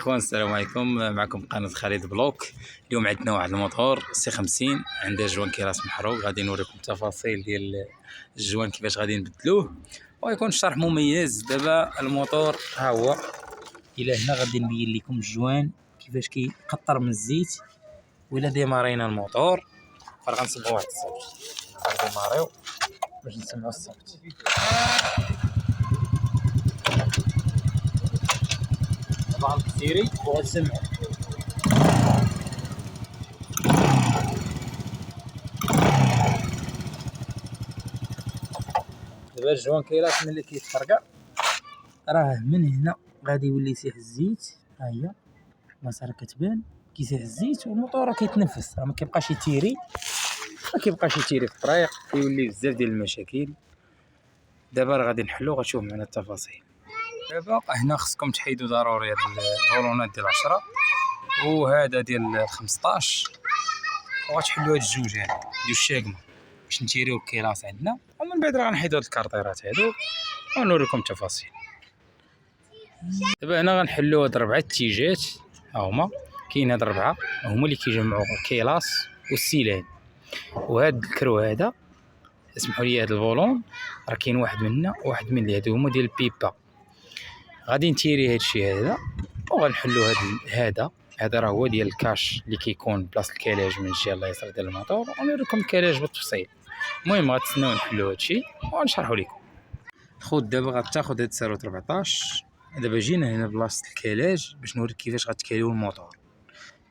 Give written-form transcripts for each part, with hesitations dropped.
اخوان السلام عليكم، معكم قناة خالد بلوك. اليوم عندنا واحد الموتور سي 50 عنده جوان كيراس محروق، غادي نوريكم التفاصيل ديال الجوان كيفاش غادي نبدلوه ويكون شرح مميز. دابا الموتور ها هو، الى هنا غادي نبين لكم الجوان كيفاش كيقطر من الزيت. وإلا ديمارينا الموتور فغنسمعوا واحد الصوت، غنديماريو باش نسمعوا الصوت. دابا غنكسيري وغنسمعوا. دابا الجوان كيراس ملي كيتفرقع راه من هنا غادي يولي يسيح الزيت. ها هي البلاصه راه كتبان كيسيح الزيت والموتور راه كيتنفس، راه ما كيبقاش يتيري في الطريق، كيولي بزاف ديال المشاكل. دابا راه غادي نحلو، غتشوف معنا التفاصيل. دابا هنا خصكم تحيدوا ضروري هاد البولونات ديال 10 وهذا ديال 15، وغتحلوا هاد الجوج هادو ديال الشاقمه باش نتيريو الكيراس عندنا، ومن بعد راه غنحيدو هاد الكارطيرات هادو ونوريكم التفاصيل. دابا هنا غنحلو هاد 4 تيجات، ها هما كاين هاد 4 هما اللي كيجمعوا الكيلاس والسيلان. وهاد الكرو هذا اسمحوا لي، هاد الفولون راه كاين واحد منا واحد من اللي هادو هما ديال البيبا. غادي نتيري هادشي هذا وغنحلو هذا راه هو ديال الكاش اللي كيكون بلاصه الكلاج من الجهه اليسار ديال الموتور، ونوريكم الكلاج بالتفصيل. المهم غتسناو نحلو هادشي ونشرحو لكم. دابا غتاخد هاد ساروت 14. دابا جينا هنا بلاصه الكلاج باش نوريك كيفاش غتكاليو الموتور.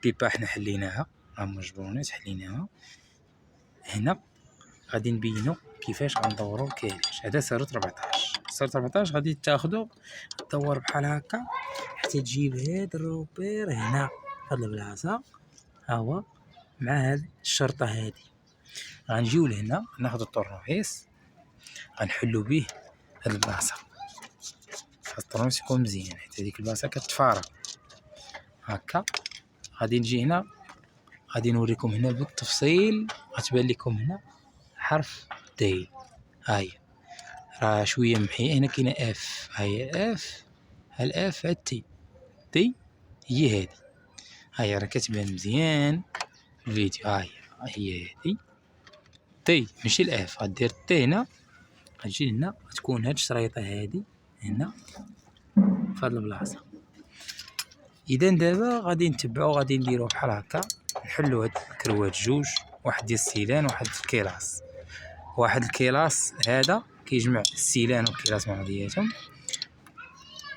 بيبا حنا حليناها، ها هما الجبونات حليناها. هنا غادي نبينو كيفاش غندورو الكلاج. هذا ساروت 14. ساروت 14 غادي تاخدو تدور بحال هكا حتى تجيب هاد الروبير هنا هاد البلاصه، ها هو مع هاد الشرطه هادي. غنجيو لهنا ناخدو الطرنفيس غنحلو به هاد البلاصه. خاص الطرنفيس يكون مزيان حيت هاديك البلاصه كتفارق هكا. غادي نجي هنا غادي نوريكم هنا بالتفصيل. غتبان لكم هنا حرف دي، ها هي راه شويه محيه. هنا كاينه اف، ها هي اف، ها الاف ها التي. تي هي هادي، ها هي راه كتبان مزيان في الفيديو. ها هي هادي تي ماشي الاف. غدير تي هنا، غتجي هنا غتكون هاد الشريطه هادي هنا في هاد البلاصه. اذا دابا غادي نتبعو، غادي نديرو بحال هكا، نحلو هاد الكروات جوج، واحد ديال السيلان وواحد الكيلاس. واحد الكيلاس هذا كيجمع السيلان والكيلاس مع بعضياتهم،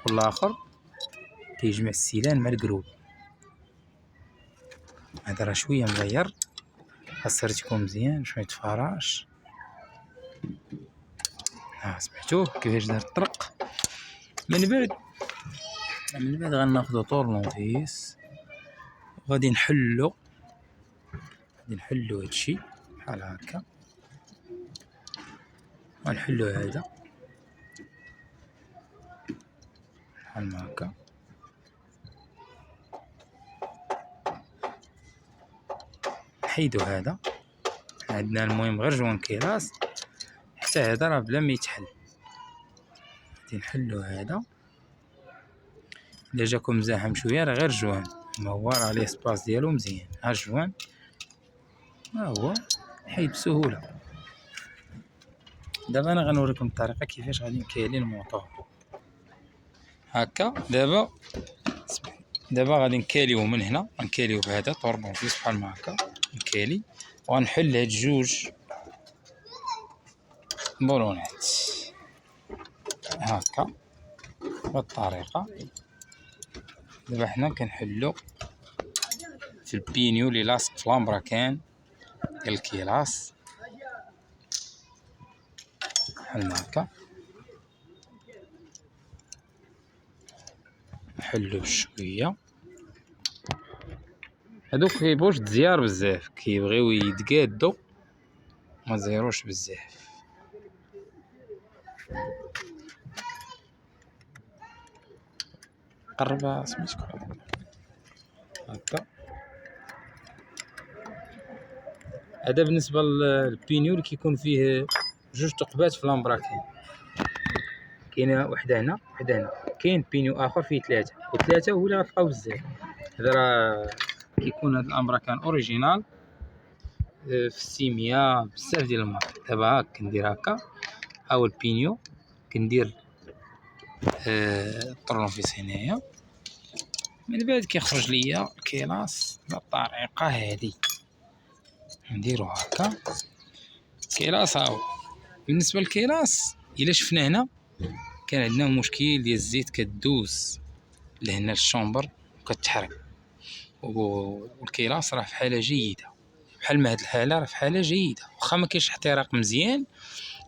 والاخر كيجمع السيلان مع الكروب. هذا راه شويه مغير، خاص تكون مزيان شويه تفراش. سمعتوه كيفاش دار الطرق. من بعد غناخدو طورنوفيس وغادي نحلو هادشي بحال هكا، غنحلو هذا بحال ما هكا. نحيدو هذا، عندنا المهم غير جوان كيراس، حتى هذا راه بلا ما يتحل. غادي نحلو هذا. الا جاكم مزاحم شويه راه غير جوان، ما هو راه لي سباس ديالو مزيان. ها الجوان ها هو حيد بسهوله. دابا انا غنوريكم الطريقه كيفاش غادي نكالي الموتور هكا. دابا غادي نكاليو من هنا، غنكاليو بهذا طورنوفيس بحال ما هكا، نكالي وغنحل هاد جوج بولونات هكا بالطريقه. دابا حنا كنحلو في البينيو اللي لاصق في لامبراكان ديال الكيلاس بحال ما هكا. نحلو بشويه. هادو كيبغوش تزيار بزاف، كيبغيو يتقادو ما تزيروش بزاف. قرب سميتكم هكا. هذا بالنسبه للبينيو اللي كيكون فيه جوج ثقبات في لامبراكين. كاينه وحده هنا وحده هنا. كاين بينيو اخر فيه 3 و3 هو اللي غتلقاو بزاف. هذا راه كيكون هاد الامر كان اوريجينال في السيميا بزاف ديال المرات. دابا هاك كندير هكا، ها هو البينيو، كندير الطرونفيس هنايا، من بعد كيخرج ليا الكيلاس بالطريقه هادي. نديرو هكا كيلاس. هاهو بالنسبه للكيلاس الا شفنا هنا كان عندنا مشكل ديال الزيت كدوز لهنا للشومبر وكتحرق، والكيلاس راه في حاله جيده بحال ما هاد الحاله، راه في حاله جيده واخا ما كاينش احتراق مزيان،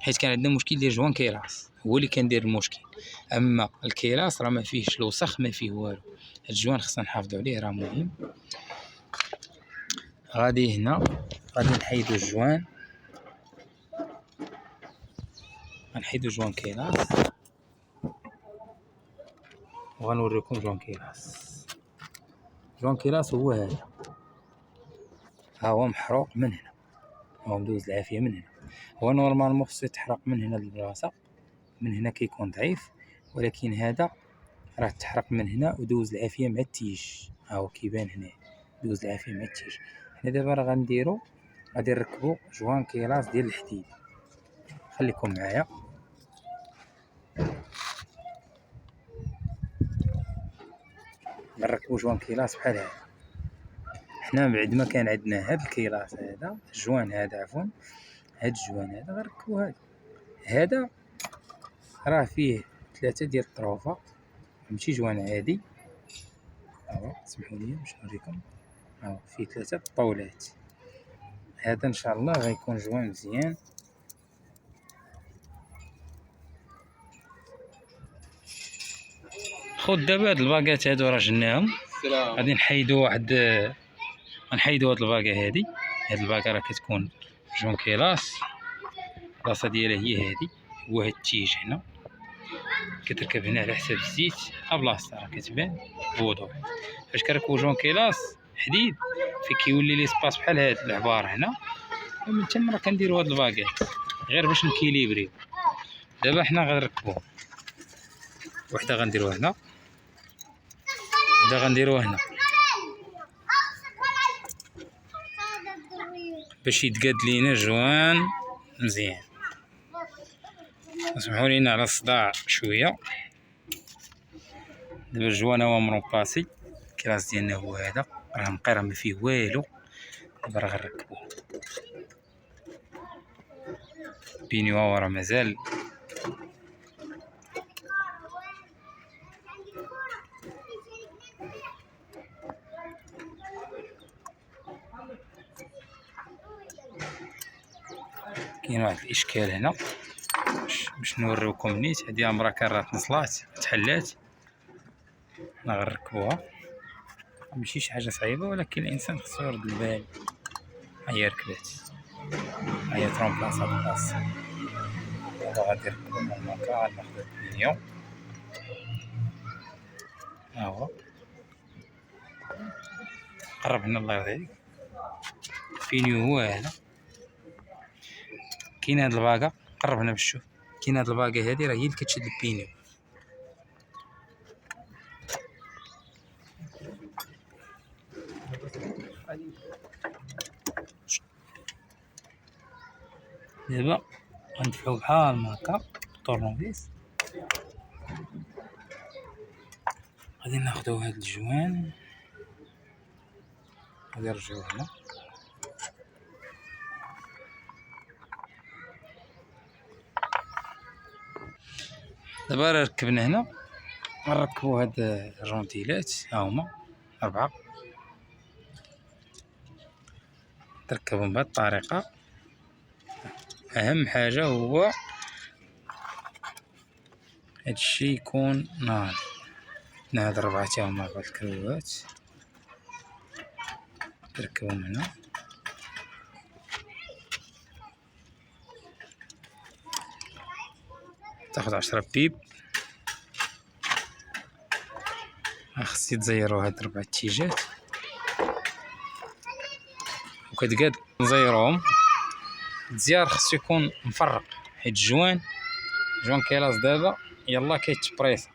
حيت كان عندنا مشكل ديال جوان كيلاس هو اللي كندير المشكل. اما الكيلاس راه ما فيهش الوسخ ما فيه والو. الجوان خصنا نحافظوا عليه راه مهم. غادي هنا غادي نحيدو الجوان، غنحيدو جوان كيلاس وغنوريكم جوان كيلاس. جوان كيلاس هو هذا، ها هو محروق من هنا، هو مدوز العافيه من هنا. هو نورمالمون خصو يتحرق من هنا للبلاصه، من هنا كيكون ضعيف، ولكن هذا راه تحرق من هنا ودوز العافيه مع التيج. ها هو كيبان هنا دوز العافيه مع التيج. حنا دابا راه غنديرو، غادي نركبو جوان كيلاس ديال الحديد. خليكم معايا. نركبو جوان كيلاس بحال هذا. حنا بعد ما كان عندنا هاد الكيلاس هذا، الجوان هذا عفوا، هاد الجوان هذا غنركبو هذا راه فيه 3 ديال الطروفه، ماشي جوان عادي. سمحوا لي باش نوريكم، فيه 3 طاولات. هذا ان شاء الله غيكون جوان مزيان. خذ دابا هاد الباكات هادو راه جناهم، غادي نحيدو غنحيدو هاد الباكا هادي. هاد الباكا راه كتكون جوان كيلاس، البلاصه ديالها هي هادي، هو هاد التيج هنا كتركب هنا على حساب الزيت. بلاصتها راه كتبان بوضوح. فاش كنركبو جوان كيلاس حديد في كيولي لي سباس بحال هاد العبار هنا، ومن تما راه كنديرو هاد الباكات غير باش نكيليبريو. دابا حنا غنركبو وحده غنديروها هنا، وحده غنديروها هنا باش يتقاد لينا جوان مزيان. اسمحوا لينا على الصداع شويه. دابا الجوان هو مروباسي، الكلاس ديالنا هو هذا، راه نقي راه ما فيه والو. دابا راه غنركبوه. بينيو راه مازال كاين واحد الاشكال هنا باش نوريوكم نيت. هادي امرا كان راه تنصلات تحلات، حنا غنركبوها. ماشي شي حاجه صعيبه، ولكن الانسان خصو يرد البال. هي ركبات، هي ترومبلاصا بلاصه. دابا غادي نركبو الماكا، غناخدو البينيو. ها هو قرب هنا الله يرضي عليك. البينيو هو هذا. كاين هاد الباكا، قرب هنا باش تشوف. كاين هاد الباكا هادي راه هي اللي كتشد البينيو. دابا غندفعو بحال هكا الطورنوفيس. غادي ناخدو هاد الجوان، غادي نرجعو هنا. دابا راه ركبنا هنا، غنركبو هاد الجونتيلات. ها هما 4، تركبهم بهاد الطريقه. اهم حاجه هو هادشي يكون ناضي. هاد 4 تا هما 4 الكروات، تركبهم هنا. تاخد 10 بيب. خص يتزيرو هاد 4 اتجاهات وكتقاد. نزيروهم. التزيار خصو يكون مفرق، حيت جوان كيلاس دابا يلا كيتبريص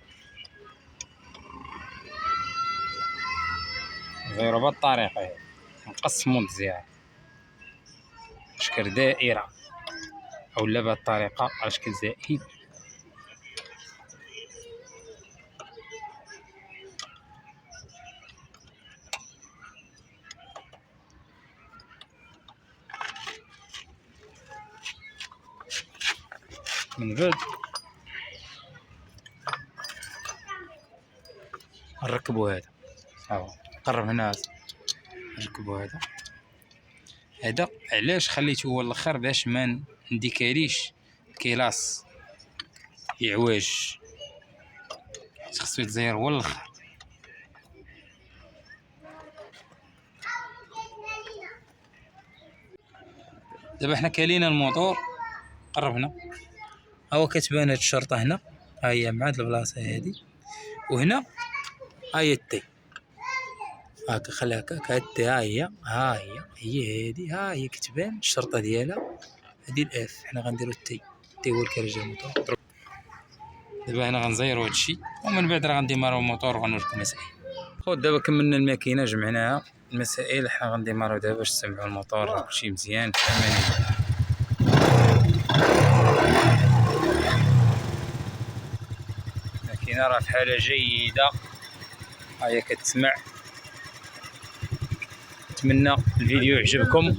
زيرو بهاد الطريقة هادي، نقسمو مزيان شكل دائرة أولا بهاد الطريقة على شكل زائد. من بعد نركبو هذا، قرب هنا نركبو هذا علاش خليته هو الاخر باش ما نديكاليش الكيلاس يعوج، خصو يتزير هو الاخر. دابا حنا كالينا الموتور، قرب هنا ها هو كتبان هاد الشرطة هنا، ها هي مع هاد البلاصة هادي، وهنا ها هي التي، هاكا خليها هكاك، ها هي هادي، ها هي كتبان الشرطة ديالها، هادي الاف. حنا غنديرو التي هو الكرجة الموتور. دابا هنا غنزيرو هادشي ومن بعد راه غنديمارو الموتور وغنوريكم المسائل. خوت دابا كملنا الماكينة جمعناها، المسائل حنا غنديمارو دابا باش تسمعو الموتور كلشي مزيان في امان الله. الماكينة راه في حالة جيدة، ها هي كتسمع. نتمنى الفيديو يعجبكم.